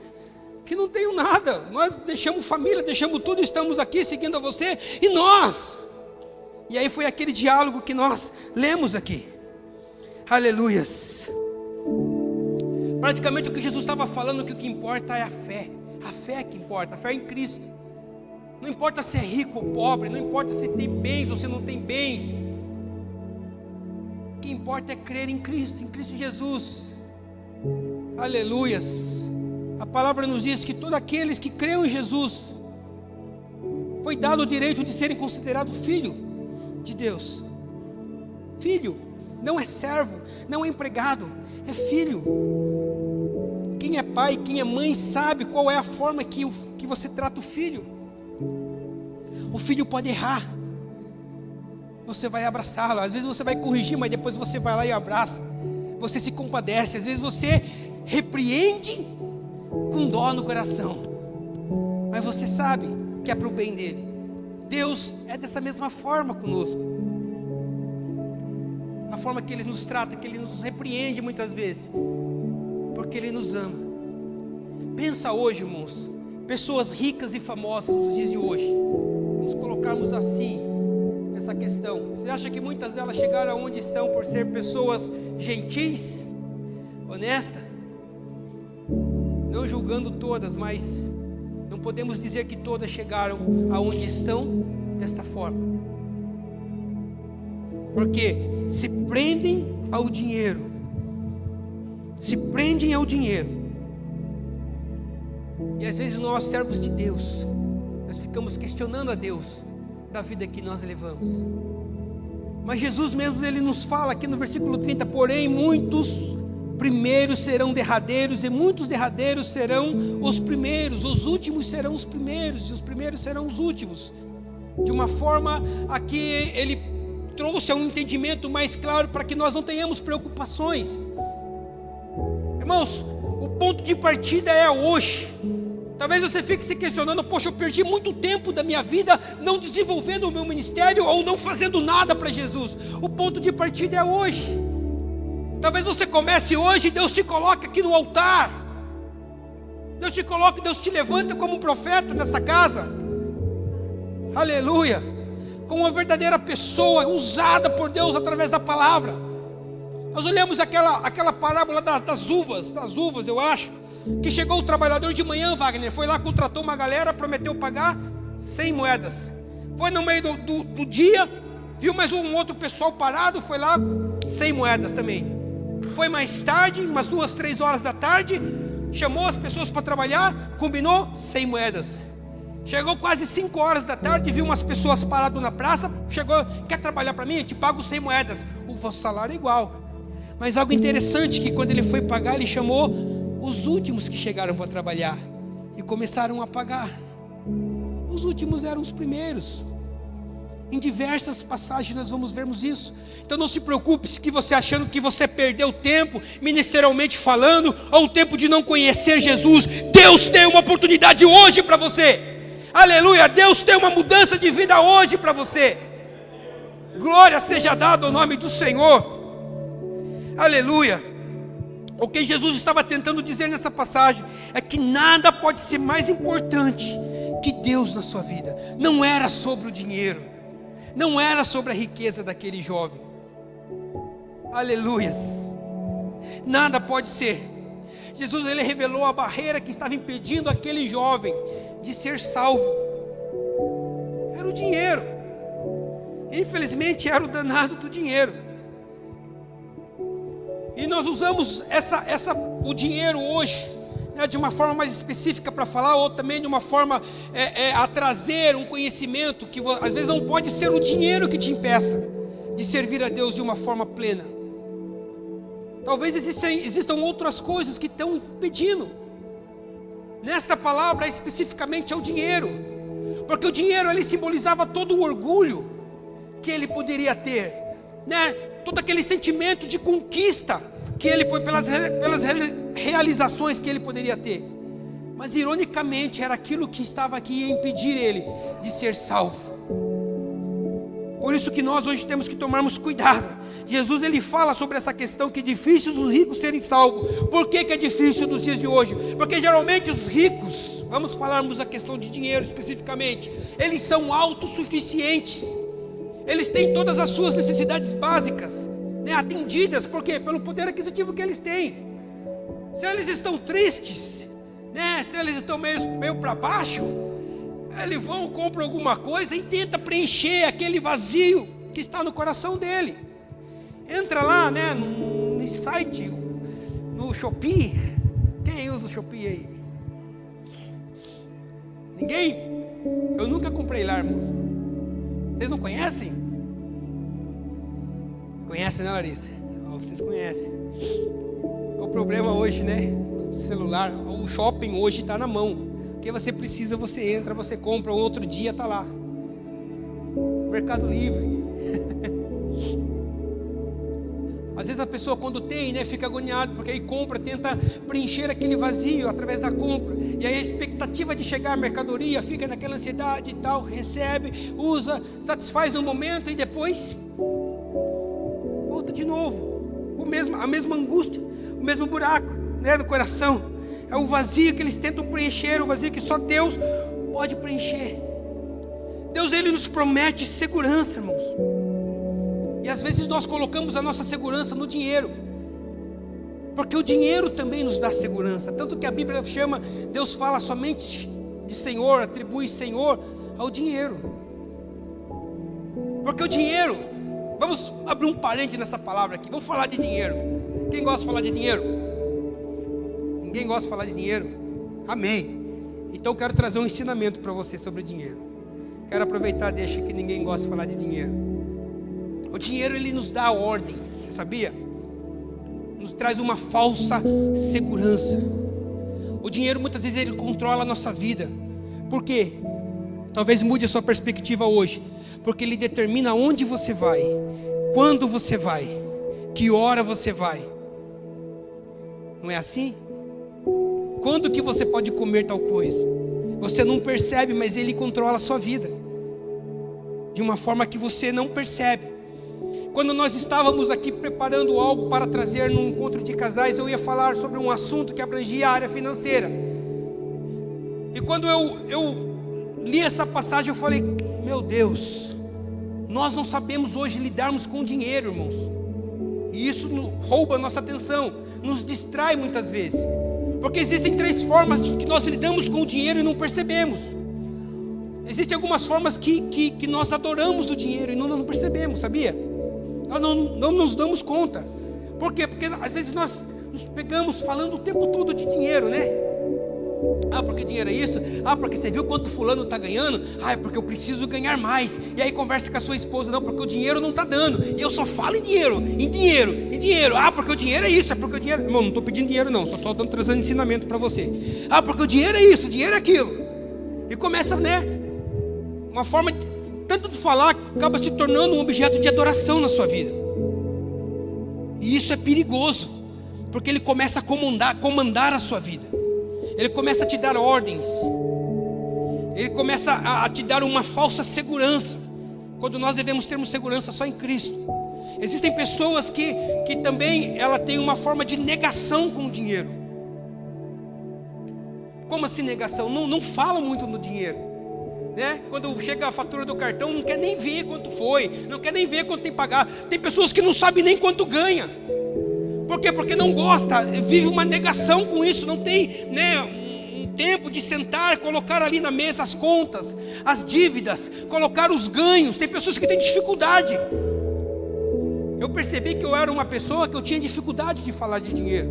que não tenho nada, nós deixamos família, deixamos tudo, estamos aqui seguindo a você, e nós? E aí foi aquele diálogo que nós lemos aqui. Aleluias. Praticamente o que Jesus estava falando, que o que importa é a fé é que importa, a fé em Cristo. Não importa se é rico ou pobre, não importa se tem bens ou se não tem bens, o que importa é crer em Cristo Jesus. Aleluias. A palavra nos diz que todos aqueles que creem em Jesus, foi dado o direito de serem considerados filho de Deus. Filho, não é servo, não é empregado, é filho. Quem é pai, quem é mãe sabe qual é a forma que você trata o filho. O filho pode errar, você vai abraçá-lo. Às vezes você vai corrigir, mas depois você vai lá e abraça. Você se compadece, às vezes você repreende com dó no coração, mas você sabe que é para o bem dele. Deus é dessa mesma forma conosco. A forma que Ele nos trata, que Ele nos repreende muitas vezes, porque Ele nos ama. Pensa hoje, irmãos, pessoas ricas e famosas nos dias de hoje, vamos colocarmos assim, essa questão. Você acha que muitas delas chegaram aonde estão por ser pessoas gentis, honestas? Não julgando todas, mas não podemos dizer que todas chegaram aonde estão desta forma, porque se prendem ao dinheiro, e às vezes nós, servos de Deus, nós ficamos questionando a Deus da vida que nós levamos. Mas Jesus mesmo, Ele nos fala aqui no versículo 30, porém muitos primeiros serão derradeiros, e muitos derradeiros serão os primeiros, os últimos serão os primeiros, e os primeiros serão os últimos. De uma forma, aqui Ele trouxe um entendimento mais claro, para que nós não tenhamos preocupações. Irmãos, o ponto de partida é hoje. Talvez você fique se questionando: poxa, eu perdi muito tempo da minha vida não desenvolvendo o meu ministério, ou não fazendo nada para Jesus. O ponto de partida é hoje. Talvez você comece hoje e Deus te coloque aqui no altar. Deus te coloca, Deus te levanta como um profeta nessa casa. Aleluia. Como uma verdadeira pessoa usada por Deus através da palavra. Nós olhamos aquela parábola das uvas, eu acho, que chegou o trabalhador de manhã, Wagner, foi lá, contratou uma galera, prometeu pagar 100 moedas. Foi no meio do dia, viu mais um outro pessoal parado, foi lá, 100 moedas também. Foi mais tarde, umas 2, 3 horas da tarde, chamou as pessoas para trabalhar, combinou 100 moedas. Chegou quase 5 horas da tarde, viu umas pessoas paradas na praça, chegou: quer trabalhar para mim? Eu te pago 100 moedas. O vosso salário é igual. Mas algo interessante, que quando ele foi pagar, ele chamou os últimos que chegaram para trabalhar, e começaram a pagar. Os últimos eram os primeiros. Em diversas passagens nós vamos vermos isso. Então não se preocupe se você achando que você perdeu tempo, ministerialmente falando, ou o tempo de não conhecer Jesus. Deus tem uma oportunidade hoje para você. Aleluia, Deus tem uma mudança de vida hoje para você. Glória seja dada ao nome do Senhor. Aleluia. O que Jesus estava tentando dizer nessa passagem é que nada pode ser mais importante que Deus na sua vida. Não era sobre o dinheiro, não era sobre a riqueza daquele jovem. Aleluias. Nada pode ser. Jesus, Ele revelou a barreira que estava impedindo aquele jovem de ser salvo. Era o dinheiro. Infelizmente era o danado do dinheiro. E nós usamos o dinheiro hoje, né, de uma forma mais específica para falar, ou também de uma forma a trazer um conhecimento que às vezes não pode ser o dinheiro que te impeça de servir a Deus de uma forma plena. Talvez existam outras coisas que estão impedindo. Nesta palavra especificamente é o dinheiro, porque o dinheiro ele simbolizava todo o orgulho que ele poderia ter, né? todo aquele sentimento de conquista que ele foi pelas realizações que ele poderia ter. Mas ironicamente era aquilo que estava aqui a impedir ele de ser salvo. Por isso que nós hoje temos que tomarmos cuidado. Jesus ele fala sobre essa questão que é difícil os ricos serem salvos. Por que é difícil nos dias de hoje? Porque geralmente os ricos, vamos falarmos da questão de dinheiro especificamente, eles são autossuficientes. Eles têm todas as suas necessidades básicas, né, atendidas. Por quê? Pelo poder aquisitivo que eles têm. Se eles estão tristes, né, se eles estão meio para baixo, eles vão, compram alguma coisa e tenta preencher aquele vazio que está no coração dele. Entra lá, né, no site, no Shopee. Quem usa o Shopee aí? Ninguém? Eu nunca comprei lá, irmãos. Vocês não conhecem? Conhecem, né, Larissa? Vocês conhecem. O problema hoje, né, do celular, o shopping hoje está na mão. O que você precisa, você entra, você compra, outro dia está lá. Mercado Livre. Às vezes a pessoa quando tem, né, fica agoniada, porque aí compra, tenta preencher aquele vazio através da compra. E aí a expectativa de chegar à mercadoria fica naquela ansiedade e tal, recebe, usa, satisfaz no momento e depois volta de novo. A mesma angústia, o mesmo buraco, né, no coração. É o vazio que eles tentam preencher, o vazio que só Deus pode preencher. Deus ele nos promete segurança, irmãos. E às vezes nós colocamos a nossa segurança no dinheiro. Porque o dinheiro também nos dá segurança. Tanto que a Bíblia chama, Deus fala somente de Senhor, atribui Senhor ao dinheiro. Porque o dinheiro, vamos abrir um parênteses nessa palavra aqui, vamos falar de dinheiro. Quem gosta de falar de dinheiro? Ninguém gosta de falar de dinheiro? Amém. Então eu quero trazer um ensinamento para você sobre dinheiro. Quero aproveitar, deixa que ninguém gosta de falar de dinheiro. O dinheiro ele nos dá ordens, você sabia? Nos traz uma falsa segurança. O dinheiro muitas vezes ele controla a nossa vida. Por quê? Talvez mude a sua perspectiva hoje. Porque ele determina onde você vai, quando você vai, que hora você vai. Não é assim? Quando que você pode comer tal coisa? Você não percebe, mas ele controla a sua vida de uma forma que você não percebe. Quando nós estávamos aqui preparando algo para trazer num encontro de casais, eu ia falar sobre um assunto que abrangia a área financeira. E quando eu li essa passagem, eu falei, meu Deus, nós não sabemos hoje lidarmos com dinheiro, irmãos. E isso rouba a nossa atenção, nos distrai muitas vezes. Porque existem 3 formas que nós lidamos com o dinheiro e não percebemos. Existem algumas formas que nós adoramos o dinheiro e não percebemos, sabia? Nós não nos damos conta. Por quê? Porque às vezes nós nos pegamos falando o tempo todo de dinheiro, né? Ah, porque dinheiro é isso? Ah, porque você viu quanto fulano está ganhando? Ah, é porque eu preciso ganhar mais. E aí conversa com a sua esposa, não, porque o dinheiro não está dando. E eu só falo em dinheiro, em dinheiro, em dinheiro. Ah, porque o dinheiro é isso, é porque o dinheiro... Irmão, não estou pedindo dinheiro não, só estou trazendo ensinamento para você. Ah, porque o dinheiro é isso, o dinheiro é aquilo. E começa, né, uma forma, tanto de falar, acaba se tornando um objeto de adoração na sua vida. E isso é perigoso, porque ele começa a comandar a sua vida. Ele começa a te dar ordens. Ele começa a te dar uma falsa segurança, quando nós devemos termos segurança só em Cristo. Existem pessoas que também ela tem uma forma de negação com o dinheiro. Como assim negação? Não falam muito no dinheiro, né? Quando chega a fatura do cartão, não quer nem ver quanto foi, não quer nem ver quanto tem que pagar. Tem pessoas que não sabem nem quanto ganha. Por quê? Porque não gosta, vive uma negação com isso, não tem, né, um tempo de sentar, colocar ali na mesa as contas, as dívidas, colocar os ganhos. Tem pessoas que têm dificuldade. Eu percebi que eu era uma pessoa que eu tinha dificuldade de falar de dinheiro,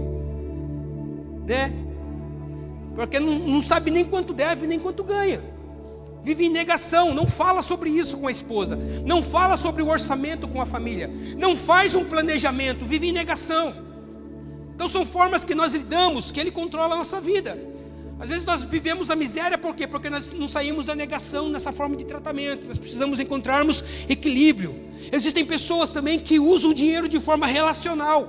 né? Porque não sabe nem quanto deve, nem quanto ganha. Vive em negação, não fala sobre isso com a esposa, não fala sobre o orçamento com a família, não faz um planejamento, vive em negação. Então são formas que nós lidamos, que ele controla a nossa vida. Às vezes nós vivemos a miséria, por quê? Porque nós não saímos da negação nessa forma de tratamento. Nós precisamos encontrarmos equilíbrio. Existem pessoas também que usam o dinheiro de forma relacional.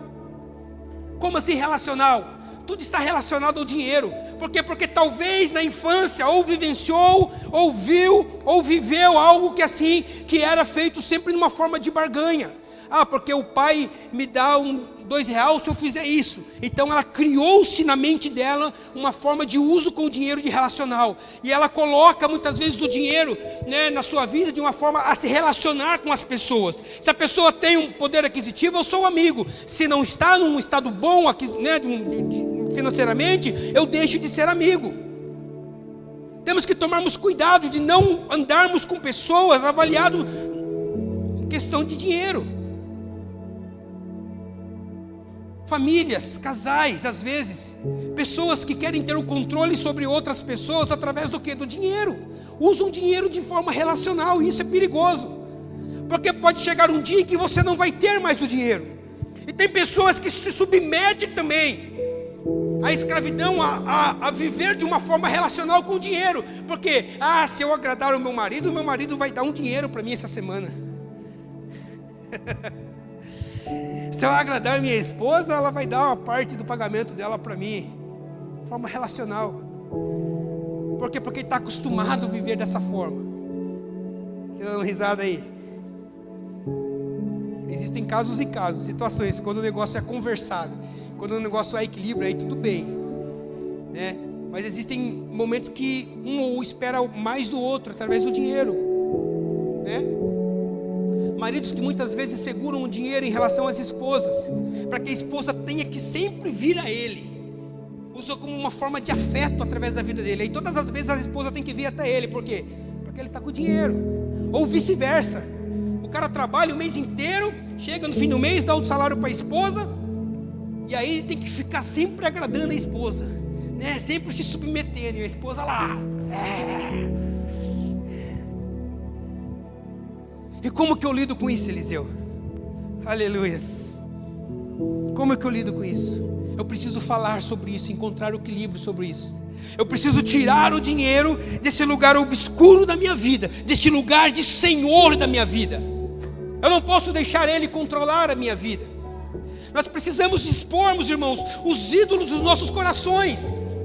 Como assim relacional? Tudo está relacionado ao dinheiro. Por quê? Porque talvez na infância ou vivenciou, ou viu, ou viveu algo que assim, que era feito sempre numa forma de barganha. Ah, porque o pai me dá R$2 se eu fizer isso. Então ela criou-se na mente dela uma forma de uso com o dinheiro de relacional. E ela coloca muitas vezes o dinheiro, né, na sua vida de uma forma a se relacionar com as pessoas. Se a pessoa tem um poder aquisitivo, eu sou amigo. Se não está num estado bom, né, financeiramente, eu deixo de ser amigo. Temos que tomarmos cuidado de não andarmos com pessoas avaliadas em questão de dinheiro. Famílias, casais, às vezes, pessoas que querem ter o controle sobre outras pessoas através do quê? Do dinheiro. Usam dinheiro de forma relacional, e isso é perigoso. Porque pode chegar um dia em que você não vai ter mais o dinheiro. E tem pessoas que se submetem também à escravidão, a viver de uma forma relacional com o dinheiro. Porque, se eu agradar o meu marido vai dar um dinheiro para mim essa semana. Se eu agradar minha esposa, ela vai dar uma parte do pagamento dela para mim. De forma relacional. Por quê? Porque está acostumado a viver dessa forma. Quer dar uma risada aí? Existem casos e casos, situações, quando o negócio é conversado, quando o negócio é equilíbrio, aí tudo bem, né? Mas existem momentos que um espera mais do outro, através do dinheiro, né? Maridos que muitas vezes seguram o dinheiro em relação às esposas, para que a esposa tenha que sempre vir a ele. Usa como uma forma de afeto através da vida dele. E todas as vezes a esposa tem que vir até ele. Por quê? Porque ele está com dinheiro. Ou vice-versa. O cara trabalha o mês inteiro, chega no fim do mês, dá o salário para a esposa, e aí ele tem que ficar sempre agradando a esposa, né? Sempre se submetendo, e a esposa lá. E como que eu lido com isso, Eliseu? Aleluias. Como é que eu lido com isso? Eu preciso falar sobre isso, encontrar o equilíbrio sobre isso. Eu preciso tirar o dinheiro desse lugar obscuro da minha vida, desse lugar de senhor da minha vida. Eu não posso deixar ele controlar a minha vida. Nós precisamos expormos, irmãos, os ídolos dos nossos corações.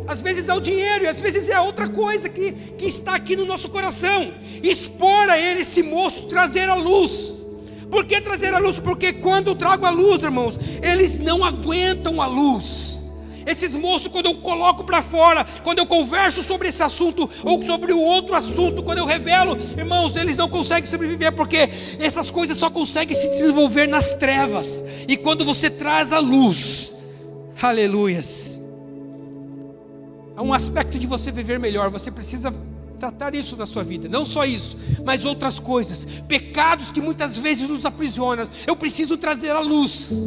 Às vezes é o dinheiro, e às vezes é outra coisa que está aqui no nosso coração. Expor a ele esse moço, trazer a luz. Por que trazer a luz? Porque quando eu trago a luz, irmãos, eles não aguentam a luz. Esses moços, quando eu coloco para fora, quando eu converso sobre esse assunto, ou sobre o outro assunto, quando eu revelo, irmãos, eles não conseguem sobreviver, porque essas coisas só conseguem se desenvolver nas trevas. E quando você traz a luz, aleluias, há um aspecto de você viver melhor. Você precisa tratar isso na sua vida. Não só isso, mas outras coisas. Pecados que muitas vezes nos aprisionam. Eu preciso trazer a luz,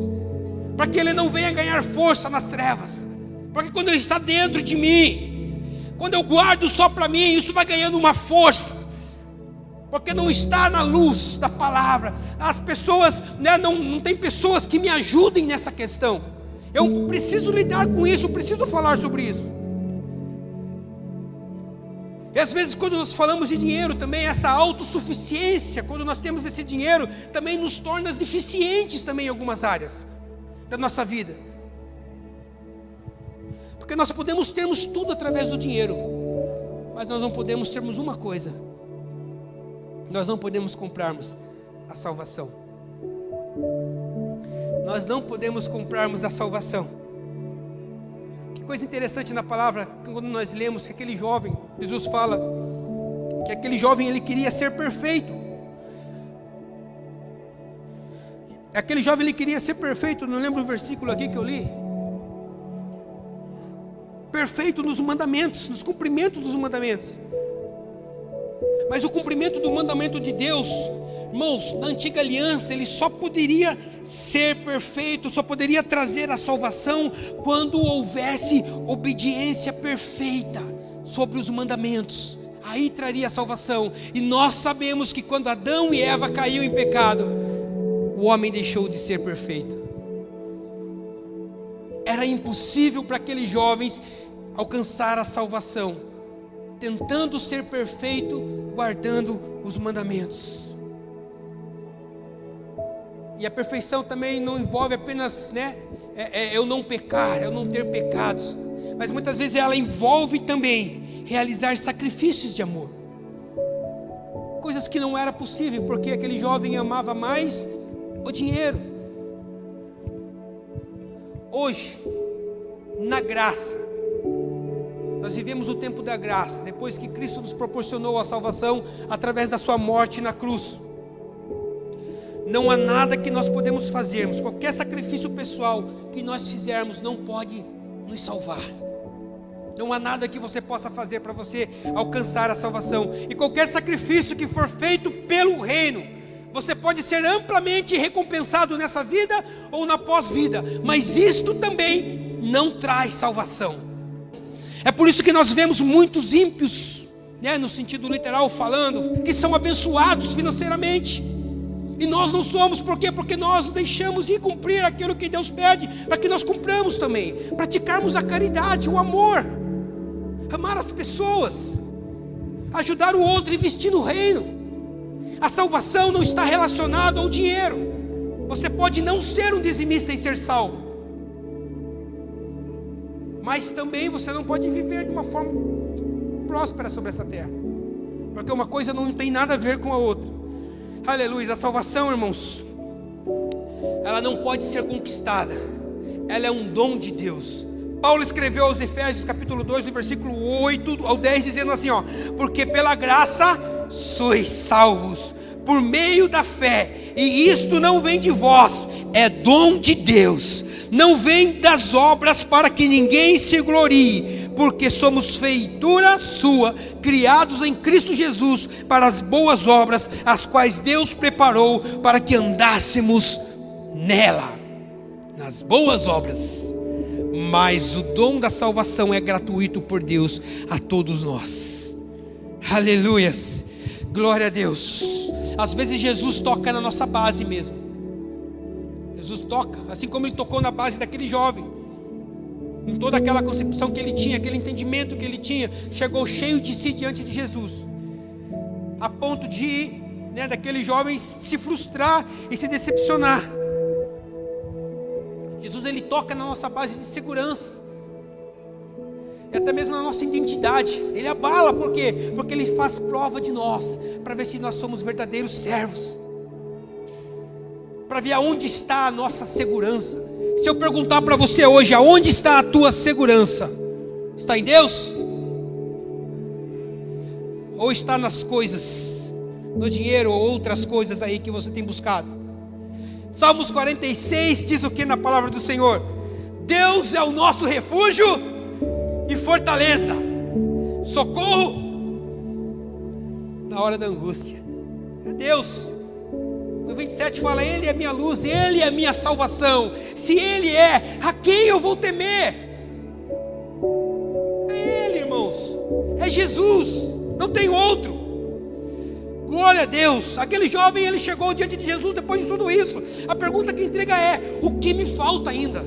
para que ele não venha ganhar força nas trevas. Porque quando ele está dentro de mim, quando eu guardo só para mim, isso vai ganhando uma força. Porque não está na luz da palavra. As pessoas, né, não tem pessoas que me ajudem nessa questão. Eu preciso lidar com isso, eu preciso falar sobre isso. E às vezes quando nós falamos de dinheiro também, essa autossuficiência, quando nós temos esse dinheiro, também nos torna deficientes também em algumas áreas da nossa vida. Porque nós podemos termos tudo através do dinheiro, mas nós não podemos termos uma coisa: nós não podemos comprarmos a salvação. Nós não podemos comprarmos a salvação. Que coisa interessante na palavra, quando nós lemos que aquele jovem, Jesus fala que aquele jovem, ele queria ser perfeito. Aquele jovem, ele queria ser perfeito. Não lembro o versículo aqui que eu li. Perfeito nos mandamentos, nos cumprimentos dos mandamentos. Mas o cumprimento do mandamento de Deus, irmãos, na antiga aliança, ele só poderia ser perfeito, só poderia trazer a salvação quando houvesse obediência perfeita sobre os mandamentos. Aí traria a salvação. E nós sabemos que quando Adão e Eva caíram em pecado, o homem deixou de ser perfeito. Era impossível para aqueles jovens alcançar a salvação, tentando ser perfeito, guardando os mandamentos. E a perfeição também não envolve apenas, eu não pecar, eu não ter pecados, mas muitas vezes ela envolve também realizar sacrifícios de amor, coisas que não era possível, porque aquele jovem amava mais o dinheiro. Hoje, na graça, nós vivemos o tempo da graça, depois que Cristo nos proporcionou a salvação através da sua morte na cruz. Não há nada que nós podemos fazermos, qualquer sacrifício pessoal que nós fizermos não pode nos salvar. Não há nada que você possa fazer para você alcançar a salvação. E qualquer sacrifício que for feito pelo reino, você pode ser amplamente recompensado nessa vida ou na pós-vida, mas isto também não traz salvação. É por isso que nós vemos muitos ímpios, no sentido literal falando, que são abençoados financeiramente. E nós não somos, por quê? Porque nós deixamos de cumprir aquilo que Deus pede, para que nós cumpramos também, praticarmos a caridade, o amor, amar as pessoas, ajudar o outro, investir no reino. A salvação não está relacionada ao dinheiro. Você pode não ser um dizimista e ser salvo, mas também você não pode viver de uma forma próspera sobre essa terra, porque uma coisa não tem nada a ver com a outra. Aleluia. A salvação, irmãos, ela não pode ser conquistada, ela é um dom de Deus. Paulo escreveu aos Efésios capítulo 2, no versículo 8 ao 10, dizendo assim, porque pela graça sois salvos, por meio da fé, e isto não vem de vós, é dom de Deus, não vem das obras para que ninguém se glorie, porque somos feitura sua, criados em Cristo Jesus, para as boas obras, as quais Deus preparou para que andássemos nela, nas boas obras. Mas o dom da salvação é gratuito por Deus a todos nós. Aleluias, glória a Deus. Às vezes Jesus toca na nossa base mesmo. Jesus toca, assim como Ele tocou na base daquele jovem, em toda aquela concepção que ele tinha, aquele entendimento que ele tinha, chegou cheio de si diante de Jesus, a ponto de, daquele jovem se frustrar e se decepcionar. Jesus, Ele toca na nossa base de segurança, e até mesmo na nossa identidade. Ele abala, por quê? Porque Ele faz prova de nós, para ver se nós somos verdadeiros servos, para ver aonde está a nossa segurança. Se eu perguntar para você hoje, aonde está a tua segurança? Está em Deus? Ou está nas coisas, no dinheiro ou outras coisas aí que você tem buscado? Salmos 46 diz o que na palavra do Senhor? Deus é o nosso refúgio e fortaleza, socorro na hora da angústia. É Deus. No 27 fala, Ele é minha luz, Ele é minha salvação. Se Ele é, a quem eu vou temer? É Ele, irmãos, é Jesus, não tem outro. Glória a Deus. Aquele jovem, ele chegou diante de Jesus depois de tudo isso. A pergunta que entrega é, o que me falta ainda?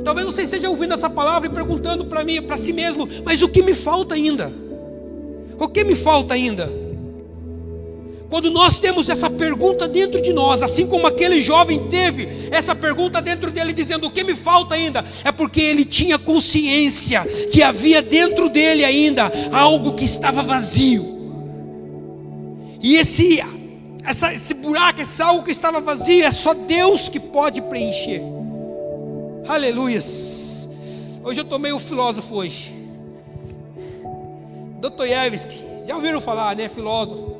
Talvez você esteja ouvindo essa palavra e perguntando para mim, para si mesmo, mas o que me falta ainda? O que me falta ainda? Quando nós temos essa pergunta dentro de nós, assim como aquele jovem teve essa pergunta dentro dele, dizendo, o que me falta ainda? É porque ele tinha consciência que havia dentro dele ainda algo que estava vazio. E esse buraco, esse algo que estava vazio, é só Deus que pode preencher. Aleluias. Hoje eu tomei um filósofo hoje, Dostoiévski. Já ouviram falar, filósofo?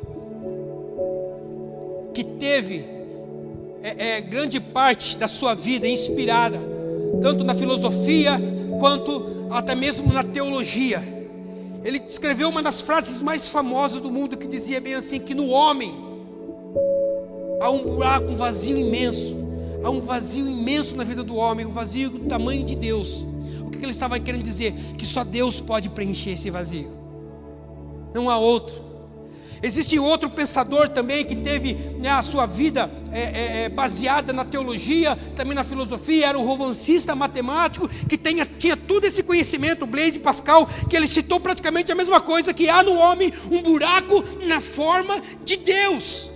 Que teve grande parte da sua vida inspirada, tanto na filosofia, quanto até mesmo na teologia. Ele escreveu uma das frases mais famosas do mundo, que dizia bem assim, que no homem há um buraco, um vazio imenso. Há um vazio imenso na vida do homem, um vazio do tamanho de Deus. O que ele estava querendo dizer? Que só Deus pode preencher esse vazio, não há outro. Existe outro pensador também que teve, né, a sua vida baseada na teologia, também na filosofia, era um romancista matemático que tinha todo esse conhecimento, Blaise Pascal, que ele citou praticamente a mesma coisa, que há no homem um buraco na forma de Deus.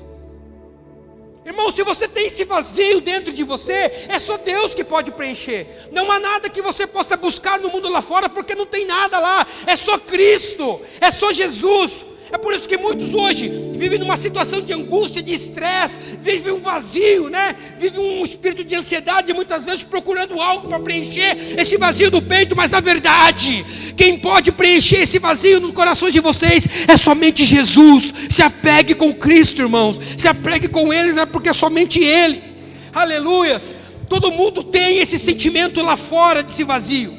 Irmão, se você tem esse vazio dentro de você, é só Deus que pode preencher. Não há nada que você possa buscar no mundo lá fora, porque não tem nada lá. É só Cristo, é só Jesus. É por isso que muitos hoje vivem numa situação de angústia, de estresse, vivem um vazio, né? Vivem um espírito de ansiedade, muitas vezes procurando algo para preencher esse vazio do peito, mas na verdade, quem pode preencher esse vazio nos corações de vocês é somente Jesus. Se apegue com Cristo, irmãos, se apegue com Ele, né? Porque é somente Ele. Aleluias. Todo mundo tem esse sentimento lá fora desse vazio.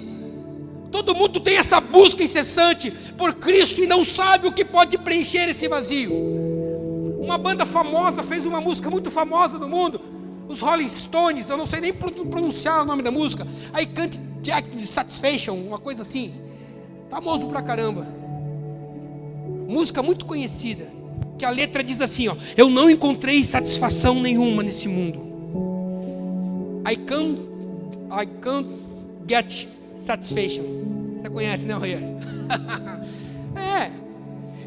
Todo mundo tem essa busca incessante por Cristo e não sabe o que pode preencher esse vazio. Uma banda famosa fez uma música muito famosa no mundo, os Rolling Stones, eu não sei nem pronunciar o nome da música. I Can't Get Satisfaction, uma coisa assim, famoso pra caramba. Música muito conhecida, que a letra diz assim, ó: eu não encontrei satisfação nenhuma nesse mundo. I can't get satisfaction. Você conhece, né, Rogério?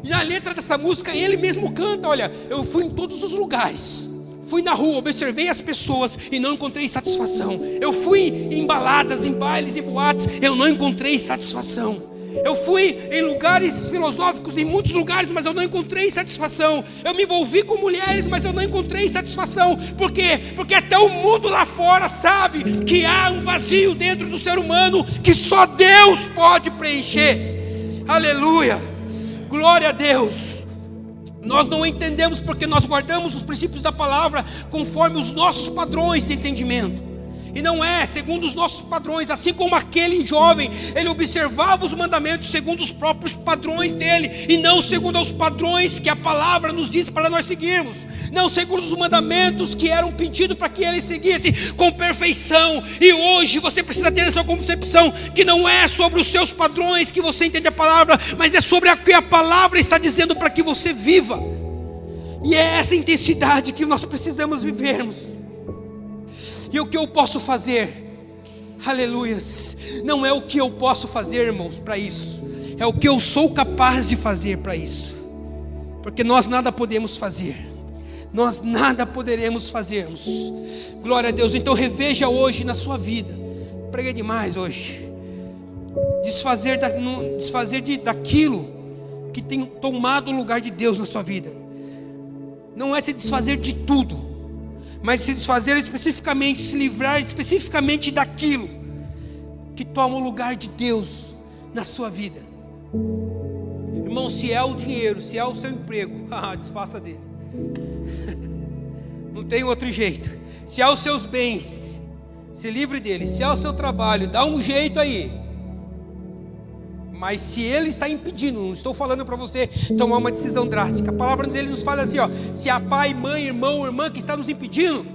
E na letra dessa música ele mesmo canta: olha, eu fui em todos os lugares, fui na rua, observei as pessoas e não encontrei satisfação. Eu fui em baladas, em bailes, em boates, eu não encontrei satisfação. Eu fui em lugares filosóficos, em muitos lugares, mas eu não encontrei satisfação. Eu me envolvi com mulheres, mas eu não encontrei satisfação. Por quê? Porque até o mundo lá fora sabe que há um vazio dentro do ser humano que só Deus pode preencher. Aleluia, glória a Deus. Nós não entendemos porque nós guardamos os princípios da palavra conforme os nossos padrões de entendimento. E não é segundo os nossos padrões. Assim como aquele jovem, ele observava os mandamentos segundo os próprios padrões dele, e não segundo os padrões que a palavra nos diz para nós seguirmos. Não segundo os mandamentos que eram pedidos para que ele seguisse com perfeição. E hoje você precisa ter essa concepção, que não é sobre os seus padrões que você entende a palavra, mas é sobre o que a palavra está dizendo para que você viva. E é essa intensidade que nós precisamos vivermos. E o que eu posso fazer? Aleluias. Não é o que eu posso fazer, irmãos, para isso. É o que eu sou capaz de fazer para isso. Porque nós nada podemos fazer. Nós nada poderemos fazermos. Glória a Deus. Então reveja hoje na sua vida. Preguei demais hoje. Desfazer daquilo que tem tomado o lugar de Deus na sua vida. Não é se desfazer de tudo, mas se desfazer especificamente, se livrar especificamente daquilo que toma o lugar de Deus na sua vida. Irmão, se é o dinheiro, se é o seu emprego, desfaça dele. Não tem outro jeito. Se é os seus bens, se livre dele. Se é o seu trabalho, dá um jeito aí. Mas se ele está impedindo, não estou falando para você tomar uma decisão drástica. A palavra dele nos fala assim, ó: se há pai, mãe, irmão, irmã que está nos impedindo,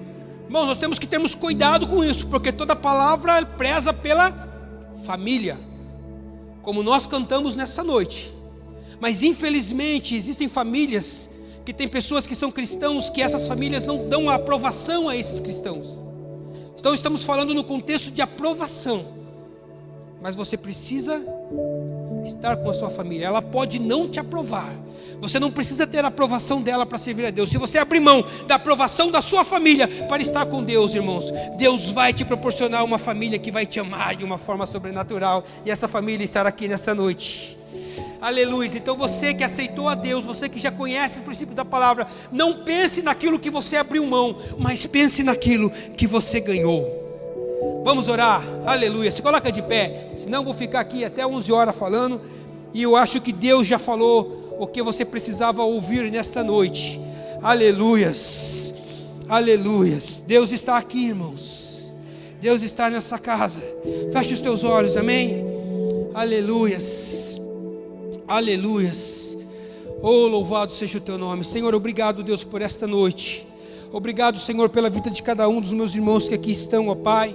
irmãos, nós temos que termos cuidado com isso, porque toda palavra preza pela família, como nós cantamos nessa noite. Mas infelizmente existem famílias que tem pessoas que são cristãos, que essas famílias não dão aprovação a esses cristãos. Então estamos falando no contexto de aprovação. Mas você precisa estar com a sua família. Ela pode não te aprovar. Você não precisa ter a aprovação dela para servir a Deus. Se você abrir mão da aprovação da sua família para estar com Deus, irmãos, Deus vai te proporcionar uma família que vai te amar de uma forma sobrenatural. E essa família estará aqui nessa noite. Aleluia. Então você que aceitou a Deus, você que já conhece os princípios da palavra, não pense naquilo que você abriu mão, mas pense naquilo que você ganhou. Vamos orar, aleluia. Se coloca de pé, senão eu vou ficar aqui até 11 horas falando. E eu acho que Deus já falou o que você precisava ouvir nesta noite. Aleluias, aleluias. Deus está aqui, irmãos. Deus está nessa casa. Feche os teus olhos, amém? Aleluias, aleluias. Oh, louvado seja o teu nome. Senhor, obrigado, Deus, por esta noite. Obrigado, Senhor, pela vida de cada um dos meus irmãos que aqui estão, ó Pai.